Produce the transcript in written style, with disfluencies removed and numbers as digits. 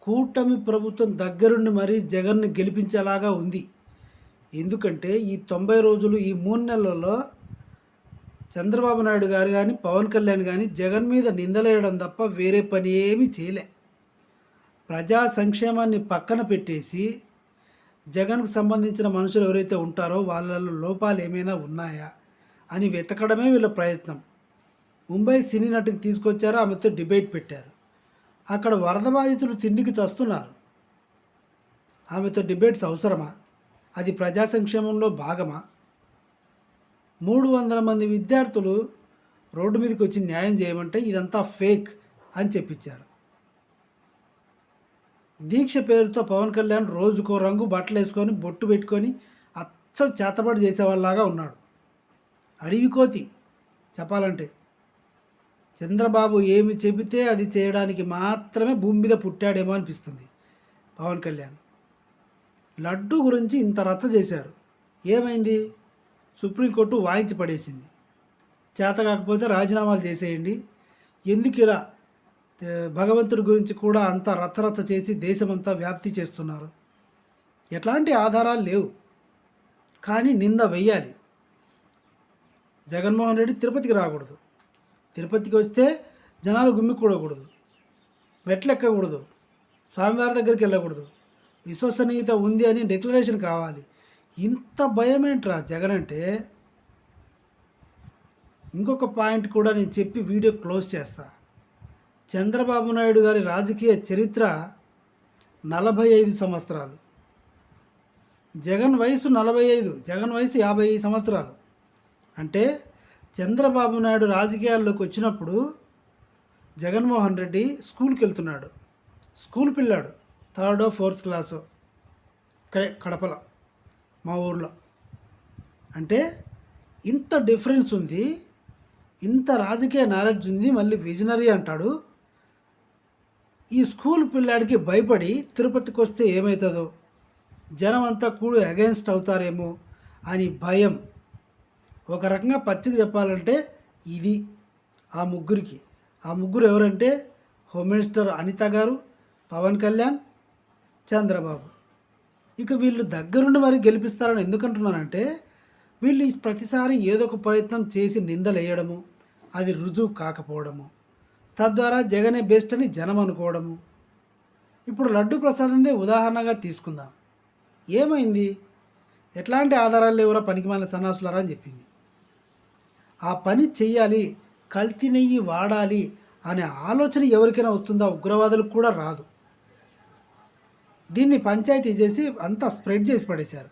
కూటమి ప్రభుత్వం దగ్గరుండి మరీ జగన్‌ని గెలిపించేలాగా ఉంది. ఎందుకంటే ఈ 90 రోజులు, ఈ 3 నెలల్లో చంద్రబాబు నాయుడు గారు గానీ, పవన్ కళ్యాణ్ గానీ జగన్ మీద నిందలేయడం తప్ప వేరే పని ఏమీ చేయలే. ప్రజా సంక్షేమాన్ని పక్కన పెట్టేసి, జగన్‌కు సంబంధించిన మనుషులు ఎవరైతే ఉంటారో వాళ్ళలో లోపాలు ఏమైనా ఉన్నాయా అని వెతకడమే వీళ్ళ ప్రయత్నం. ముంబై సినీ నటిని తీసుకొచ్చారు, ఆమెతో డిబేట్ పెట్టారు. అక్కడ వరద బాధితులు తిండికి చస్తున్నారు. ఆమెతో డిబేట్స్ అవసరమా? అది ప్రజా సంక్షేమంలో భాగమా? 300 మంది విద్యార్థులు రోడ్డు మీదకి వచ్చి న్యాయం చేయమంటే ఇదంతా ఫేక్ అని చెప్పించారు. దీక్ష పేరుతో పవన్ కళ్యాణ్ రోజుకో రంగు బట్టలు వేసుకొని బొట్టు పెట్టుకొని అచ్చం చేతబడి చేసేవాళ్ళలాగా ఉన్నాడు. అడవి కోతి చెప్పాలంటే. చంద్రబాబు ఏమి చెబితే అది చేయడానికి మాత్రమే భూమి మీద పుట్టాడేమో అనిపిస్తుంది పవన్ కళ్యాణ్. లడ్డు గురించి ఇంత రచ్చ చేశారు. ఏమైంది? సుప్రీంకోర్టు వాయించి పడేసింది. చేత కాకపోతే రాజీనామాలు చేసేయండి. ఎందుకు ఇలా భగవంతుడి గురించి కూడా అంత రచ్చరచ్చ చేసి దేశమంతా వ్యాప్తి చేస్తున్నారు? ఎట్లాంటి ఆధారాలు లేవు, కానీ నింద వెయ్యాలి. జగన్మోహన్ రెడ్డి తిరుపతికి రాకూడదు. తిరుపతికి వస్తే జనాలు గుమ్మికూడకూడదు, మెట్లు ఎక్కకూడదు, స్వామివారి దగ్గరికి వెళ్ళకూడదు, విశ్వసనీయత ఉంది అని డిక్లరేషన్ కావాలి. ఇంత భయం ఏంట్రా జగన్ అంటే? ఇంకొక పాయింట్ కూడా నేను చెప్పి వీడియో క్లోజ్ చేస్తా. చంద్రబాబు నాయుడు గారి రాజకీయ చరిత్ర 45 సంవత్సరాలు. జగన్ వయసు 45, జగన్ వయసు 50 సంవత్సరాలు. అంటే చంద్రబాబు నాయుడు రాజకీయాల్లోకి వచ్చినప్పుడు జగన్మోహన్ రెడ్డి స్కూల్కి వెళ్తున్నాడు. స్కూల్ పిల్లాడు, 3rd or 4th క్లాసు, ఇక్కడే కడపలో మా ఊర్లో. అంటే ఇంత డిఫరెన్స్ ఉంది, ఇంత రాజకీయ నాలెడ్జ్ ఉంది, మళ్ళీ విజనరీ అంటాడు. ఈ స్కూల్ పిల్లాడికి భయపడి తిరుపతికి వస్తే ఏమవుతుందో, జనం అంతా కూడా అగెన్స్ట్ అవుతారేమో అని భయం. ఒక రకంగా పచ్చికి చెప్పాలంటే ఇది ఆ ముగ్గురికి. ఆ ముగ్గురు ఎవరంటే హోమ్ మినిస్టర్ అనిత గారు, పవన్ కళ్యాణ్, చంద్రబాబు. ఇక వీళ్ళు దగ్గరుండి మరి గెలిపిస్తారని ఎందుకంటున్నానంటే, వీళ్ళు ప్రతిసారి ఏదో ఒక ప్రయత్నం చేసి నిందలేయడము, అది రుజువు కాకపోవడము, తద్వారా జగనే బెస్ట్ అని జనం అనుకోవడము. ఇప్పుడు లడ్డు ప్రసాదందే ఉదాహరణగా తీసుకుందాం. ఏమైంది? ఎట్లాంటి ఆధారాలు లేవురా పనికిమాలిన సన్నాసులరా అని చెప్పింది. ఆ పని చెయ్యాలి, కల్తీ నెయ్యి వాడాలి అనే ఆలోచన ఎవరికైనా వస్తుందా? ఉగ్రవాదులకు కూడా రాదు. దీన్ని పంచాయతీ చేసి అంతా స్ప్రెడ్ చేసి పడేశారు.